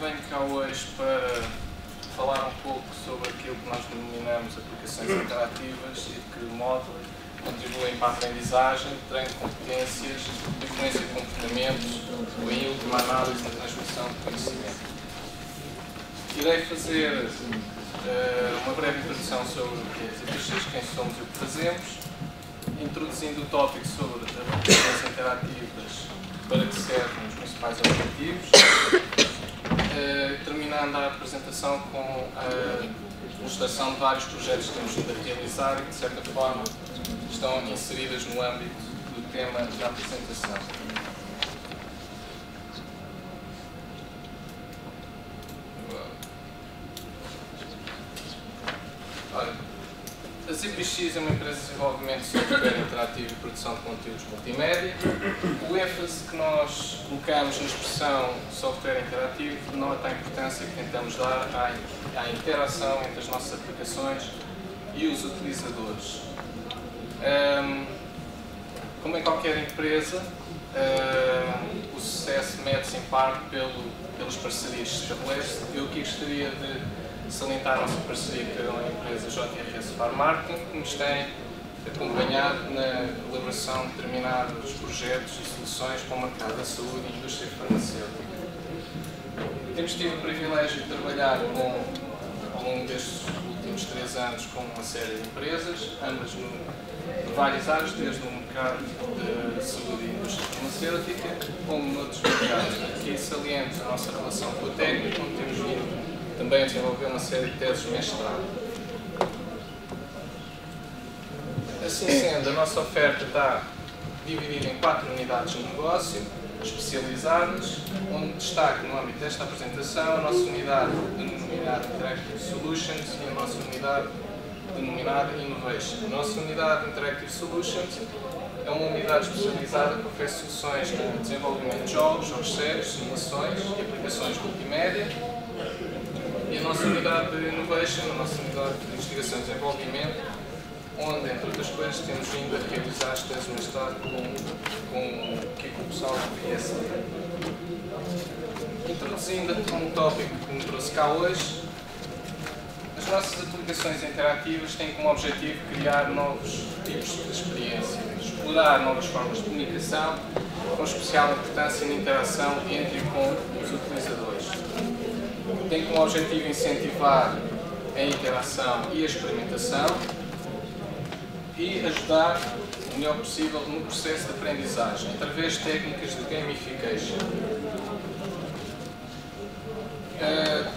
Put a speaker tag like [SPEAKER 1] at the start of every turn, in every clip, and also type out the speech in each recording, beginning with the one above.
[SPEAKER 1] venho cá hoje para falar um pouco sobre aquilo que nós denominamos aplicações interativas e de que modo contribuem para a aprendizagem, treino de competências, influência de comportamentos ou, em última análise, na transmissão de conhecimento. Irei fazer uma breve introdução sobre o que é TPX, quem somos e o que fazemos, introduzindo o tópico sobre aplicações interativas para que servem os principais objetivos, terminando a apresentação com a ilustração de vários projetos que temos vindo a realizar e que, de certa forma, estão inseridas no âmbito do tema da apresentação. Ora, a ZipX é uma empresa de desenvolvimento de software interativo e produção de conteúdos multimédia. O ênfase que nós colocamos na expressão software interativo denota a importância que tentamos dar à interação entre as nossas aplicações e os utilizadores. Como em qualquer empresa, o sucesso mede-se em parte pelas parcerias que se estabelece. Eu aqui gostaria de salientar a nossa parceria com a empresa JRS Pharmarketing, que nos tem acompanhado na elaboração de determinados projetos e soluções para o mercado da saúde e indústria farmacêutica. Temos tido o privilégio de trabalhar ao longo destes últimos 3 anos com uma série de empresas, ambas de várias áreas, desde o mercado de saúde e indústria farmacêutica, como noutros mercados. Aqui saliento a nossa relação com a técnica, onde temos vindo também a desenvolver uma série de teses de mestrado. Assim sendo, a nossa oferta está dividida em 4 unidades de negócio especializadas, onde destaco no âmbito desta apresentação a nossa unidade denominada Interactive Solutions e a nossa unidade denominada Innovation. A nossa unidade Interactive Solutions é uma unidade especializada que oferece soluções de desenvolvimento de jogos sérios, simulações e aplicações multimédia. E a nossa unidade de Innovation, a nossa unidade de investigação e desenvolvimento, onde, entre outras coisas, temos vindo a realizar as teses de mestrado com o pessoal do ISA. Introduzindo um tópico que me trouxe cá hoje, as nossas aplicações interativas têm como objetivo criar novos tipos de experiência, explorar novas formas de comunicação, com especial importância na interação entre e com os utilizadores. Tem como objetivo incentivar a interação e a experimentação e ajudar o melhor possível no processo de aprendizagem, através de técnicas de gamification.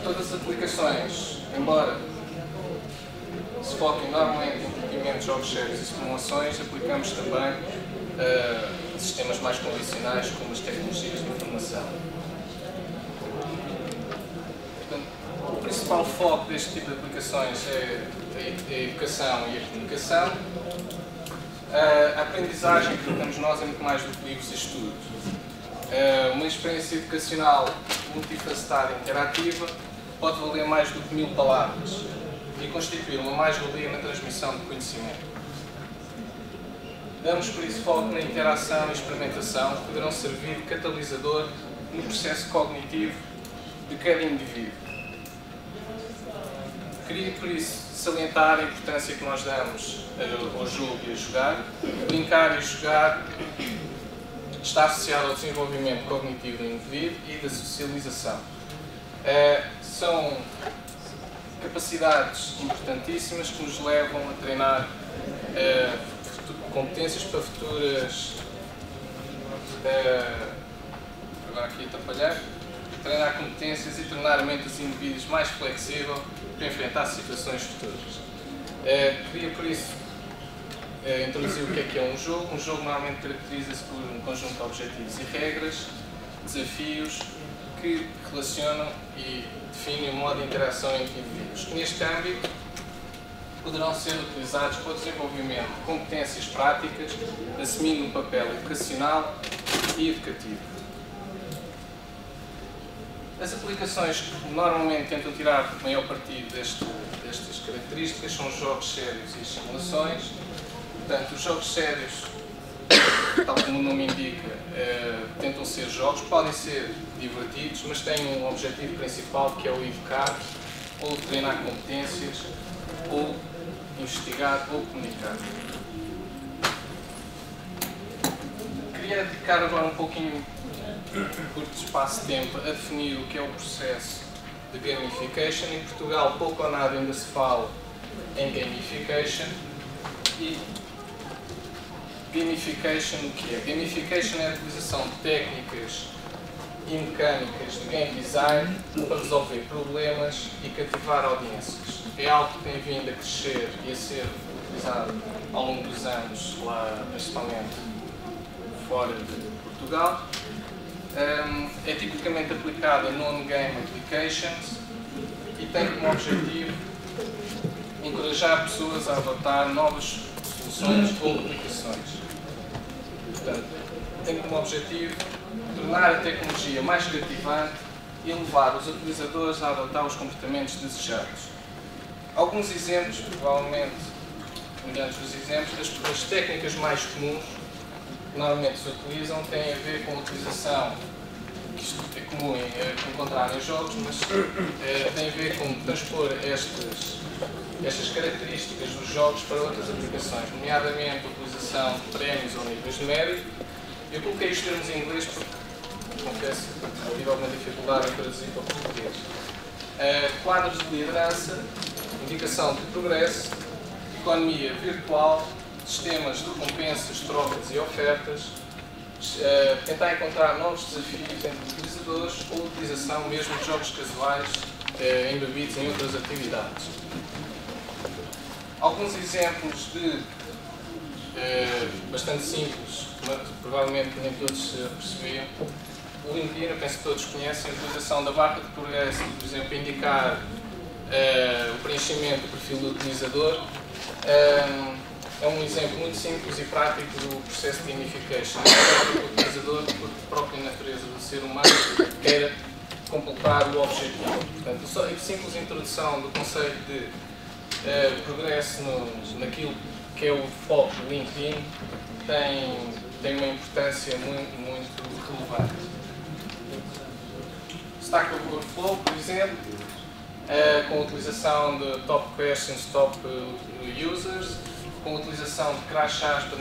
[SPEAKER 1] Todas as aplicações, embora se foquem normalmente em desenvolvimento de jogos sérios e simulações, aplicamos também sistemas mais convencionais como as tecnologias de informação. O principal foco deste tipo de aplicações é a educação e a comunicação. A aprendizagem que temos nós é muito mais do que livros e estudos. Uma experiência educacional multifacetada e interativa pode valer mais do que 1000 palavras e constituir uma mais-valia na transmissão de conhecimento. Damos por isso foco na interação e experimentação, que poderão servir de catalisador no processo cognitivo de cada indivíduo. Queria, por isso, salientar a importância que nós damos ao jogo e a jogar. Brincar e jogar está associado ao desenvolvimento cognitivo do indivíduo e da socialização. São capacidades importantíssimas que nos levam a treinar competências para futuras... agora aqui atrapalhar. Treinar competências e tornar a mente dos indivíduos mais flexível para enfrentar situações futuras. Queria, por isso, introduzir o que é um jogo. Um jogo normalmente caracteriza-se por um conjunto de objetivos e regras, desafios que relacionam e definem o modo de interação entre indivíduos, que neste âmbito poderão ser utilizados para o desenvolvimento de competências práticas, assumindo um papel educacional e educativo. As aplicações que normalmente tentam tirar maior partido destas características são os jogos sérios e as simulações. Portanto, os jogos sérios tal como o nome indica, tentam ser jogos, podem ser divertidos, mas têm um objetivo principal que é o educar, ou treinar competências, ou investigar, ou comunicar. Queria dedicar agora um pouquinho, curto espaço de tempo, a definir o que é o processo de gamification. Em Portugal pouco ou nada ainda se fala em gamification. E gamification o que é? Gamification é a utilização de técnicas e mecânicas de game design para resolver problemas e cativar audiências. É algo que tem vindo a crescer e a ser utilizado ao longo dos anos, lá, principalmente fora de Portugal. É tipicamente aplicado a non-game applications e tem como objetivo encorajar pessoas a adotar novas soluções ou aplicações. Portanto, tem como objetivo tornar a tecnologia mais cativante e levar os utilizadores a adotar os comportamentos desejados. Alguns exemplos, provavelmente, mediante os exemplos, as técnicas mais comuns que normalmente se utilizam têm a ver com a utilização, que isto é comum encontrar em jogos, mas tem a ver com transpor estas características dos jogos para outras aplicações, nomeadamente a utilização de prémios ou níveis de mérito. Eu coloquei os termos em inglês porque, confesso, tive alguma dificuldade em traduzir para o português. Quadros de liderança, indicação de progresso, economia virtual, sistemas de recompensas, trocas e ofertas, tentar encontrar novos desafios entre utilizadores ou utilização mesmo de jogos casuais embebidos em outras atividades. Alguns exemplos de bastante simples, mas provavelmente nem todos percebiam. O LinkedIn, eu penso que todos conhecem, a utilização da barra de progresso, por exemplo, indicar o preenchimento do perfil do utilizador. É um exemplo muito simples e prático do processo de gamification. O utilizador, por própria natureza do ser humano, queira completar o objetivo. Portanto, só a simples introdução do conceito de progresso naquilo que é o foco do LinkedIn tem uma importância muito relevante. Stack Overflow, por exemplo, com a utilização de top questions, top users, com a utilização de crachás para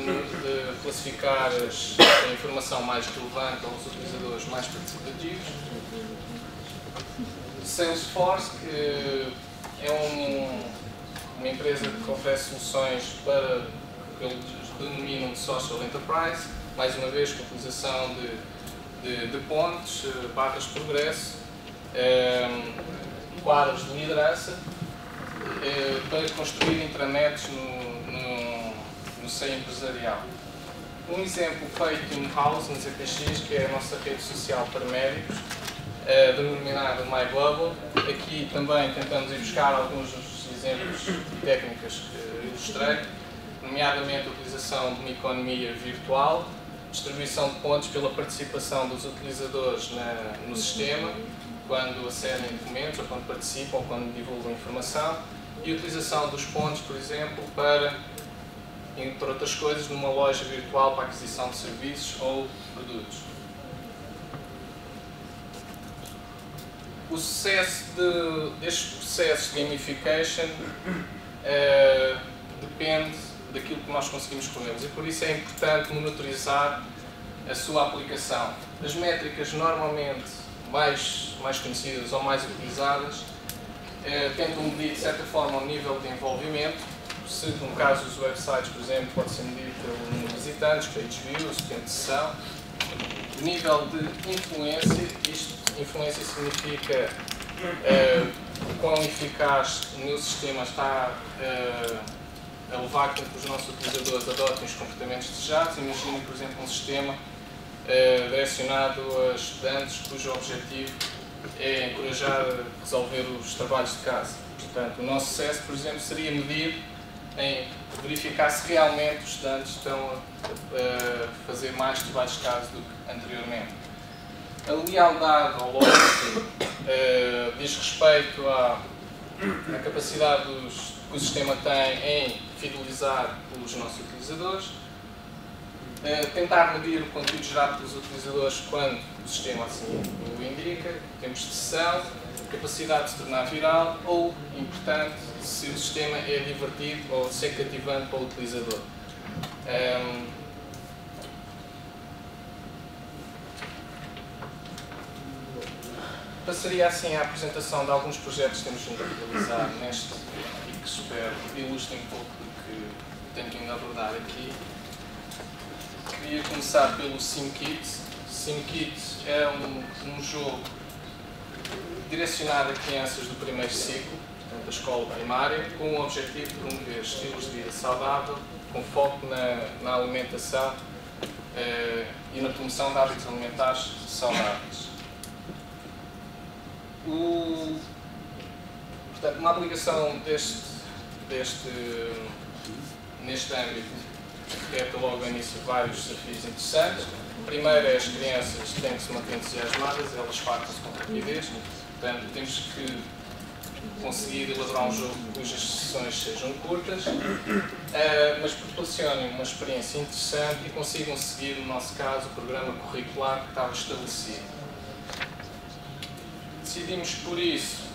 [SPEAKER 1] classificar a informação mais relevante aos utilizadores mais participativos. Salesforce, que é uma empresa que oferece soluções para o que eles denominam de social enterprise, mais uma vez com a utilização de pontos, barras de progresso, quadros de liderança, para construir intranets no seio empresarial. Um exemplo feito in-house, no ZPX, que é a nossa rede social para médicos, denominada MyBubble. Aqui também tentamos ir buscar alguns dos exemplos e técnicas que ilustrei, nomeadamente a utilização de uma economia virtual, distribuição de pontos pela participação dos utilizadores no sistema, quando acedem documentos, ou quando participam, ou quando divulgam informação, e a utilização dos pontos, por exemplo, para, entre outras coisas, numa loja virtual para aquisição de serviços ou produtos. O sucesso destes processos de gamification depende daquilo que nós conseguimos com eles, e por isso é importante monitorizar a sua aplicação. As métricas normalmente mais conhecidas ou mais utilizadas tentam medir de certa forma o nível de envolvimento. Se no caso dos websites, por exemplo, pode ser medido pelo número de visitantes, page views, tempo de sessão. O nível de influência, influência significa o quão eficaz o meu sistema está a levar com que os nossos utilizadores adotem os comportamentos desejados. Imaginem, por exemplo, um sistema direcionado a estudantes cujo objetivo é encorajar a resolver os trabalhos de casa. Portanto, o nosso sucesso, por exemplo, seria medir em verificar se realmente os estudantes estão a fazer mais trabalhos de casa do que anteriormente. A lealdade ao loyalty diz respeito à capacidade que o sistema tem em fidelizar os nossos utilizadores. Tentar medir o conteúdo gerado pelos utilizadores quando o sistema assim o indica, tempos de sessão, capacidade de se tornar viral ou, importante, se o sistema é divertido ou se é cativante para o utilizador. Passaria assim à apresentação de alguns projetos que temos vindo a realizar neste e que espero ilustrem um pouco do que tenho vindo a abordar aqui. Queria começar pelo SimKit. SimKit é um jogo direcionado a crianças do primeiro ciclo, da escola primária, com o objetivo de promover estilos de vida saudável, com foco na alimentação e na promoção de hábitos alimentares saudáveis. Portanto, uma aplicação neste âmbito reta logo ao início vários desafios interessantes. Primeiro é as crianças têm que se manter entusiasmadas, elas fartam-se com rapidez, portanto temos que conseguir elaborar um jogo cujas sessões sejam curtas, mas proporcionem uma experiência interessante e consigam seguir, no nosso caso, o programa curricular que estava estabelecido. Decidimos, por isso,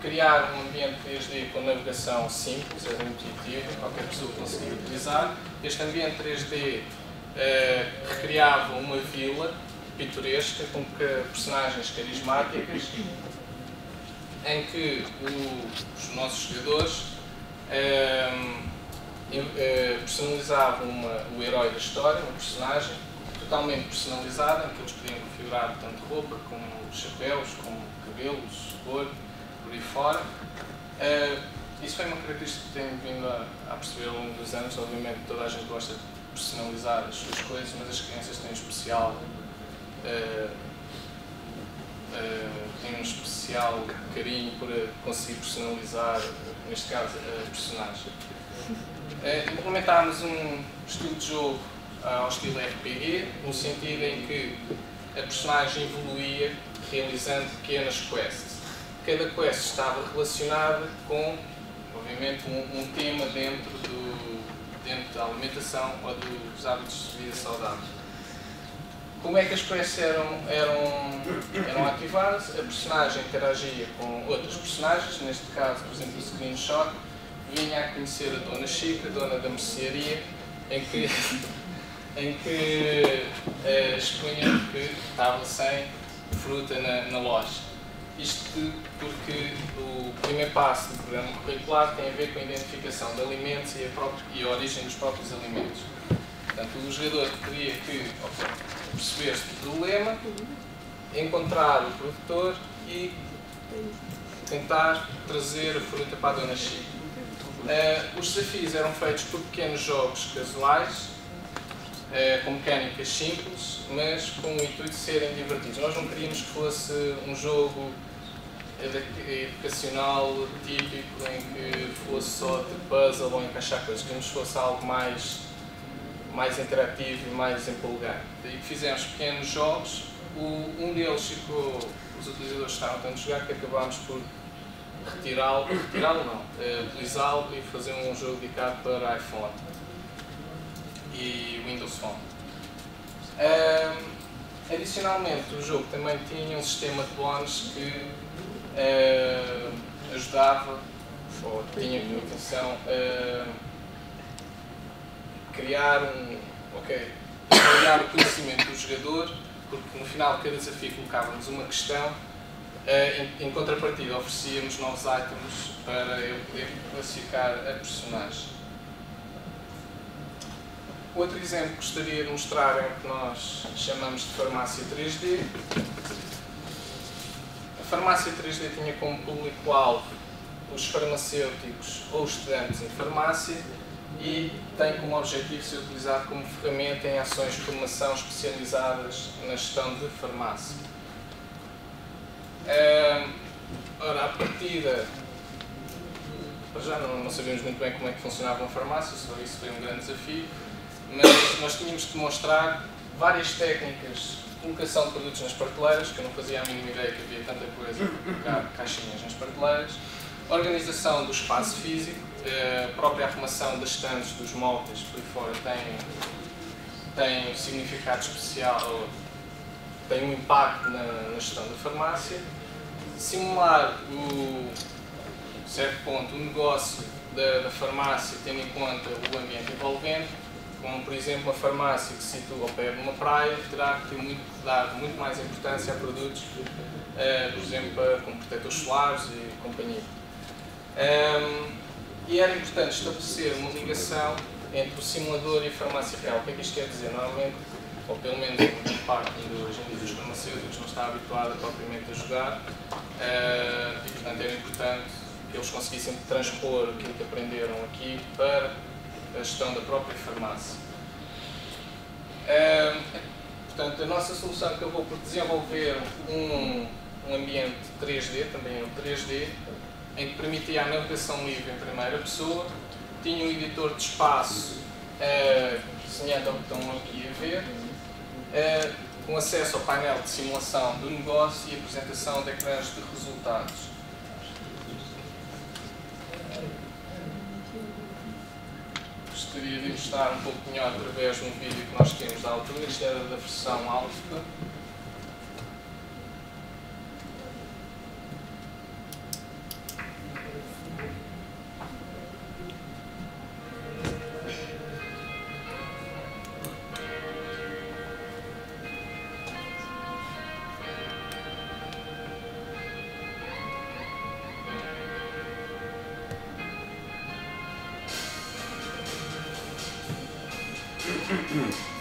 [SPEAKER 1] criar um ambiente 3D com navegação simples, intuitiva, qualquer pessoa conseguia utilizar. Este ambiente 3D recriava uma vila pitoresca com personagens carismáticas em que os nossos jogadores personalizavam o herói da história, um personagem totalmente personalizado, em que eles podiam configurar tanto roupa como chapéus, como cabelos, cor, por aí fora. Isso foi uma característica que tenho vindo a perceber ao longo dos anos. Obviamente toda a gente gosta de personalizar as suas coisas, mas as crianças têm um especial carinho por conseguir personalizar, neste caso, a personagem. Implementámos um estilo de jogo ao estilo RPG, no sentido em que a personagem evoluía realizando pequenas quests. Cada quest estava relacionada com, obviamente, um tema dentro da alimentação ou dos hábitos de vida saudável. Como é que as quests eram ativadas? A personagem interagia com outros personagens, neste caso, por exemplo, o Screenshot, vinha a conhecer a Dona Chica, dona da mercearia, em que expunha que estava sem fruta na loja. Isto porque o primeiro passo do programa curricular tem a ver com a identificação de alimentos e a origem dos próprios alimentos. Portanto, o jogador teria que perceber-se do problema, encontrar o produtor e tentar trazer a fruta para a Dona Chica. Os desafios eram feitos por pequenos jogos casuais, com mecânicas simples, mas com o intuito de serem divertidos. Nós não queríamos que fosse um jogo educacional típico em que fosse só de puzzle ou encaixar coisas. Queríamos que fosse algo mais interativo e mais empolgante. Daí fizemos pequenos jogos. Um deles ficou, os utilizadores estavam tanto a jogar que acabámos por utilizá-lo e fazer um jogo dedicado para iPhone e Windows Phone. Adicionalmente, o jogo também tinha um sistema de bónus que ajudava, ou tinha como intenção, criar o conhecimento do jogador, porque no final de cada desafio colocávamos uma questão, em contrapartida oferecíamos novos items para eu poder classificar a personagem. Outro exemplo que gostaria de mostrar é o que nós chamamos de farmácia 3D. A farmácia 3D tinha como público-alvo os farmacêuticos ou estudantes em farmácia e tem como objetivo ser utilizado como ferramenta em ações de formação especializadas na gestão de farmácia. Ora, à partida, já não sabíamos muito bem como é que funcionava uma farmácia, só isso foi um grande desafio, mas nós tínhamos que demonstrar várias técnicas de colocação de produtos nas prateleiras, que eu não fazia a mínima ideia que havia tanta coisa para colocar caixinhas nas prateleiras, organização do espaço físico, a própria arrumação das estantes dos móveis por aí fora tem um significado especial, tem um impacto na gestão da farmácia. Simular certo ponto, o negócio da farmácia, tendo em conta o ambiente envolvente, como por exemplo uma farmácia que se situa ao pé de uma praia, terá que dar muito mais importância a produtos, por exemplo, como protetores solares e companhia. E era importante estabelecer uma ligação entre o simulador e a farmácia real. O que é que isto quer dizer? Normalmente, ou pelo menos uma parte dos farmacêuticos não está habituada propriamente a jogar, e portanto era importante que eles conseguissem transpor aquilo que aprenderam aqui para a gestão da própria farmácia. Portanto, a nossa solução acabou por desenvolver um ambiente 3D, também é o 3D, em que permitia a navegação livre em primeira pessoa, tinha um editor de espaço semelhante ao que estão aqui a ver, com acesso ao painel de simulação do negócio e apresentação de ecrãs de resultados. Gostaria de ilustrar um pouco melhor através de um vídeo que nós temos da altura, isto era da versão alfa.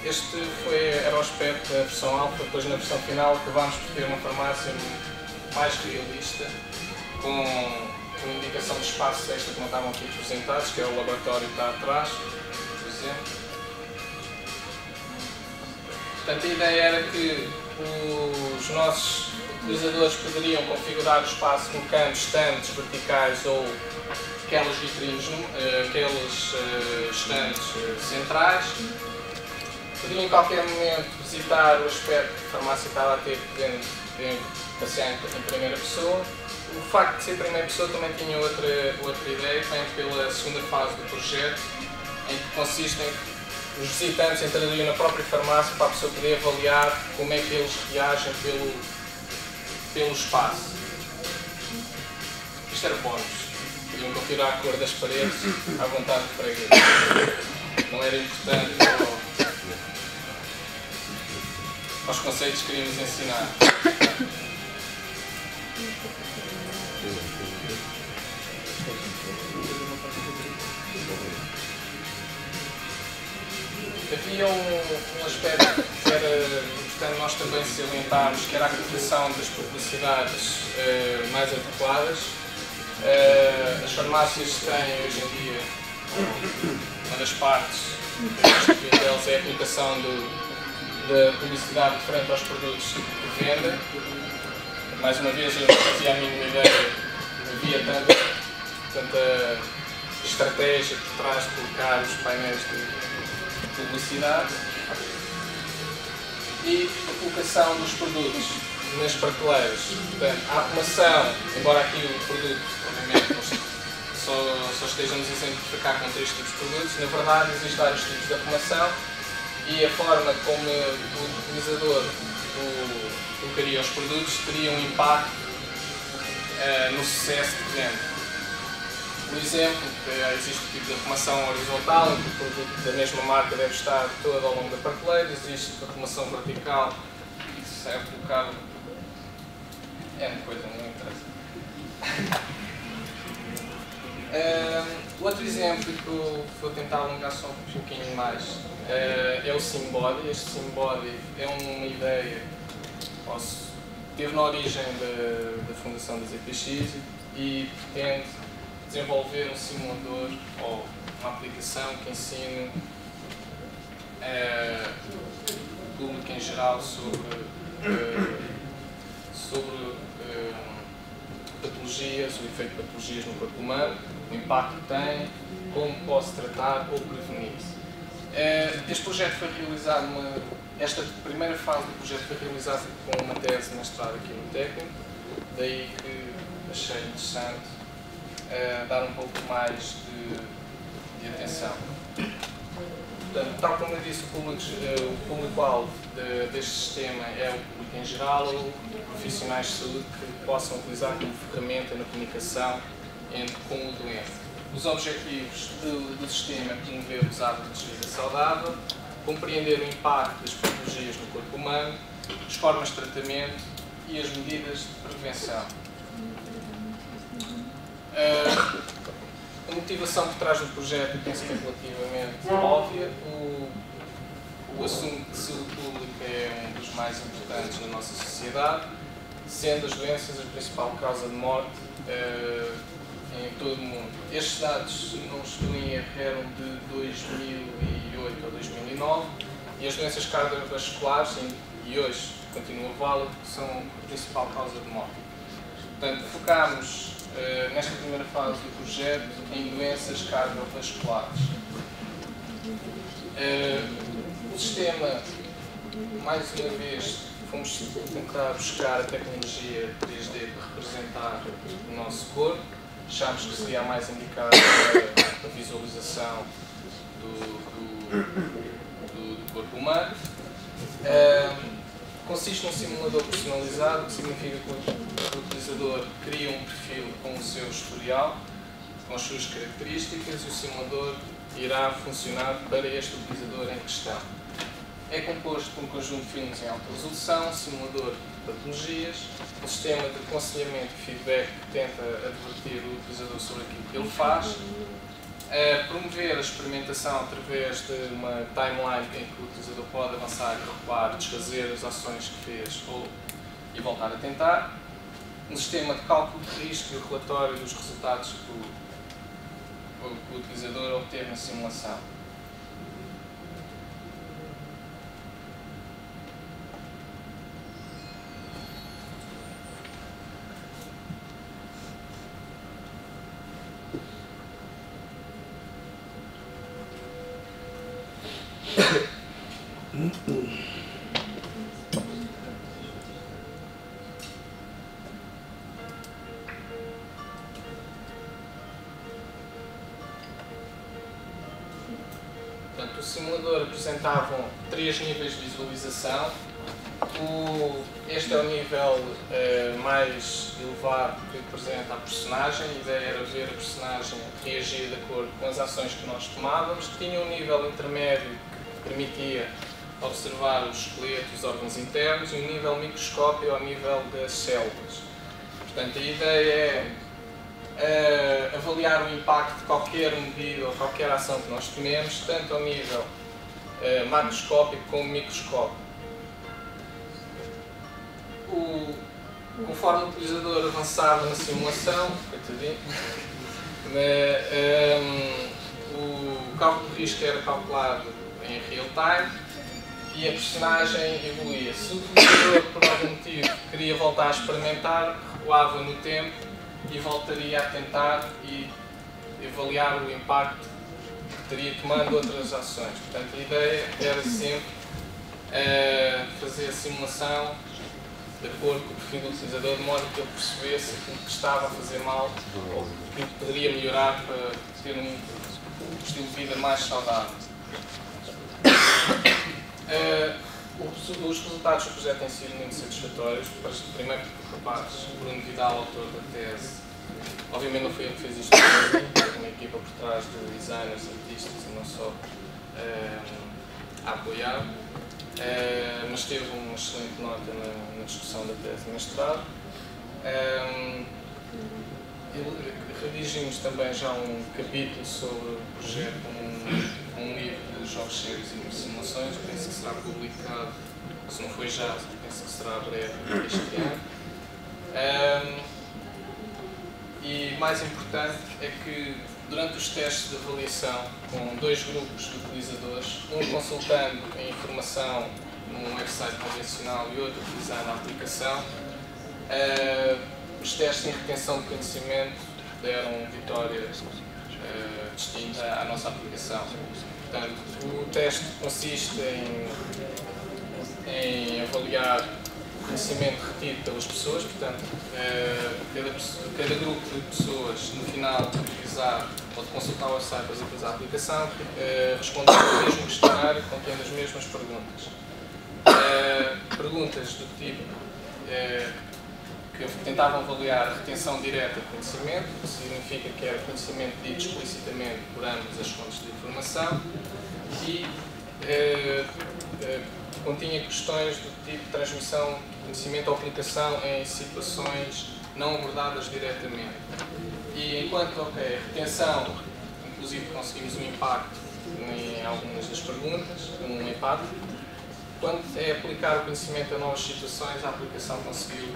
[SPEAKER 1] Este era o aspecto da versão alfa. Depois na versão final acabámos por ter uma farmácia mais realista, com indicação de espaços extra que não estavam aqui representados, que é o laboratório que está atrás, por exemplo. Portanto, a ideia era que os nossos utilizadores poderiam configurar o espaço com cantos, estantes verticais ou aquelas vitrines, aqueles estantes centrais. Podiam em qualquer momento visitar o aspecto que a farmácia estava a ter, podendo passear em primeira pessoa. O facto de ser primeira pessoa também tinha outra ideia, vem pela segunda fase do projeto, em que consiste em que os visitantes entrariam na própria farmácia para a pessoa poder avaliar como é que eles reagem pelo espaço. Isto era bónus. Podiam configurar a cor das paredes à vontade de freguês. Não era importante aos conceitos que queríamos ensinar. Havia um aspecto que era importante nós também salientarmos, que era a colocação das publicidades mais adequadas. As farmácias têm hoje em dia, uma das partes delas é a colocação da publicidade referente aos produtos de venda. Mais uma vez, eu não fazia a mínima ideia, havia tanta estratégia por trás de colocar os painéis de publicidade. E a colocação dos produtos nas prateleiras. Portanto, a arrumação, embora aqui o produto, obviamente, só estejamos a exemplificar com 3 tipos de produtos, na verdade existem vários tipos de arrumação e a forma como o utilizador colocaria os produtos teria um impacto no sucesso de venda. Por exemplo, existe o tipo de arrumação horizontal, em que o produto da mesma marca deve estar todo ao longo da prateleira. Existe a arrumação vertical, que serve colocado. É uma coisa, não interessa. Outro exemplo que eu vou tentar alongar só um pouquinho mais é o SimBody. Este SimBody é uma ideia que teve na origem da fundação da ZPX e pretende desenvolver um simulador ou uma aplicação que ensine o público em geral sobre patologias, o efeito de patologias no corpo humano, o impacto que tem, como posso tratar ou prevenir. Este projeto foi realizado, esta primeira fase do projeto foi realizada com uma tese de mestrado aqui no técnico, daí que achei interessante dar um pouco mais de atenção. Portanto, tal como eu disse, o público-alvo deste sistema é o público em geral ou profissionais de saúde que possam utilizar como ferramenta na comunicação com o doente. Os objetivos do sistema é promover os hábitos de vida saudável, compreender o impacto das patologias no corpo humano, as formas de tratamento e as medidas de prevenção. A motivação por trás do projeto penso que é relativamente óbvia. O assunto de saúde pública é um dos mais importantes na nossa sociedade, sendo as doenças a principal causa de morte em todo o mundo. Estes dados, se não estou em erro, eram de 2008 a 2009 e as doenças cardiovasculares, e hoje continua válido, são a principal causa de morte. Portanto, focámos nesta primeira fase do projeto em doenças cardiovasculares. O sistema, mais uma vez, fomos tentar buscar a tecnologia 3D para representar o nosso corpo. Achámos que seria a mais indicada para a visualização do corpo humano. Consiste num simulador personalizado, que significa que o utilizador cria um perfil com o seu historial, com as suas características, e o simulador irá funcionar para este utilizador em questão. É composto por um conjunto de filmes em alta resolução, simulador de patologias, um sistema de aconselhamento e feedback que tenta advertir o utilizador sobre aquilo que ele faz, promover a experimentação através de uma timeline em que o utilizador pode avançar e recuar, desfazer as ações que fez e voltar a tentar, um sistema de cálculo de risco e o relatório dos resultados que o utilizador obteve na simulação. Portanto, o simulador apresentava 3 níveis de visualização. Este é o nível mais elevado que representa a personagem. A ideia era ver a personagem reagir de acordo com as ações que nós tomávamos. Tinha um nível intermédio que permitia observar o esqueleto e os órgãos internos, e um nível microscópio ao nível das células. Portanto, a ideia é avaliar o impacto de qualquer medida ou qualquer ação que nós tomemos, tanto ao nível macroscópico como microscópico. Conforme o utilizador avançava na simulação, o cálculo de risco era calculado em real time e a personagem evoluía. Se o utilizador, por algum motivo, queria voltar a experimentar, recuava no tempo e voltaria a tentar e avaliar o impacto que teria tomando outras ações. Portanto, a ideia era sempre fazer a simulação de acordo com o perfil do utilizador, de modo que ele percebesse aquilo que estava a fazer mal ou aquilo que poderia melhorar para ter um estilo de vida mais saudável. Os resultados do projeto têm sido muito satisfatórios. Primeiro porque o rapaz, Bruno Vidal, autor da tese, obviamente não foi ele que fez isto, foi uma equipa por trás de designers, artistas e não só a apoiar, mas teve uma excelente nota na discussão da tese de mestrado. Redigimos também já um capítulo sobre o projeto, um livro de jogos sérios e simulações. Eu penso que será publicado, se não foi já, penso que será breve este ano. E mais importante é que durante os testes de avaliação com 2 grupos de utilizadores, um consultando a informação num website convencional e outro utilizando a aplicação, os testes em retenção de conhecimento deram vitória distinta à nossa aplicação. Portanto, o teste consiste em avaliar o conhecimento retido pelas pessoas, portanto, cada grupo de pessoas, no final de utilizar ou de consultar o website para utilizar a aplicação, respondeu ao mesmo questionário contendo as mesmas perguntas. Perguntas do tipo que tentavam avaliar a retenção direta de conhecimento, que significa que era conhecimento dito explicitamente por ambas as fontes de informação, e continha questões do tipo de transmissão de conhecimento ou aplicação em situações não abordadas diretamente. E enquanto, a retenção, inclusive conseguimos um impacto em algumas das perguntas, um empate, quando é aplicar o conhecimento a novas situações, a aplicação conseguiu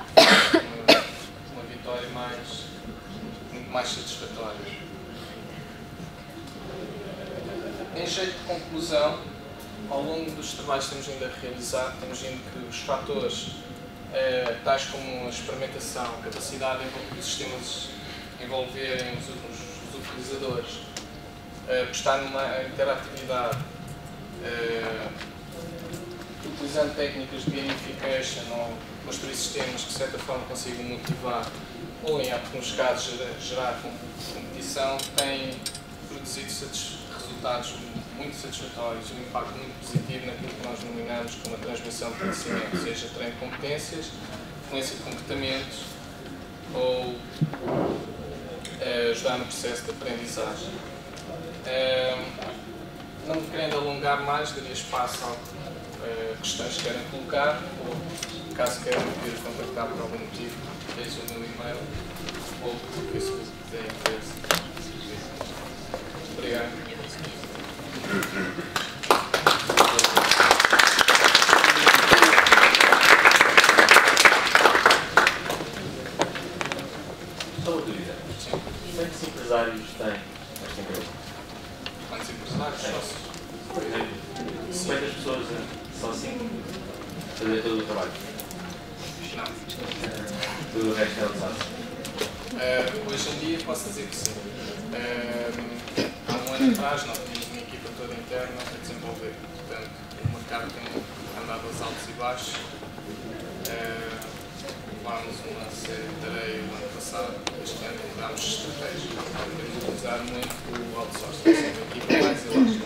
[SPEAKER 1] uma vitória muito mais satisfatória. Em jeito de conclusão, ao longo dos trabalhos que temos vindo a realizar, temos vindo que os fatores tais como a experimentação, a capacidade dos sistemas envolverem os utilizadores, prestar numa interatividade, utilizando técnicas de gamification ou construir sistemas que de certa forma consigam motivar ou em alguns casos gerar competição, têm produzido resultados muito satisfatórios e um impacto muito positivo naquilo que nós denominamos como a transmissão de conhecimento, seja treino de competências, influência de comportamentos ou ajudar no processo de aprendizagem. Não me querendo alongar mais, daria espaço a questões que querem colocar, ou caso queiram vir contactar por algum motivo, deixe o meu e-mail ou o Facebook que tem interesse. Obrigado.
[SPEAKER 2] Só uma dúvida. Quantos empresários têm esta empresa?
[SPEAKER 1] Quantos empresários? Sócios?
[SPEAKER 2] Quantas pessoas são assim fazer todo o trabalho?
[SPEAKER 1] Não.
[SPEAKER 2] Tudo o resto é usado?
[SPEAKER 1] Hoje em dia posso dizer que sim. Há um ano atrás nós tínhamos uma equipa toda interna a desenvolver. Portanto, o mercado tem andado aos altos e baixos. Levámos uma série de tarefa o ano passado. Este ano mudámos estratégia. Temos utilizado muito o outsourcing. A equipa mais elástica.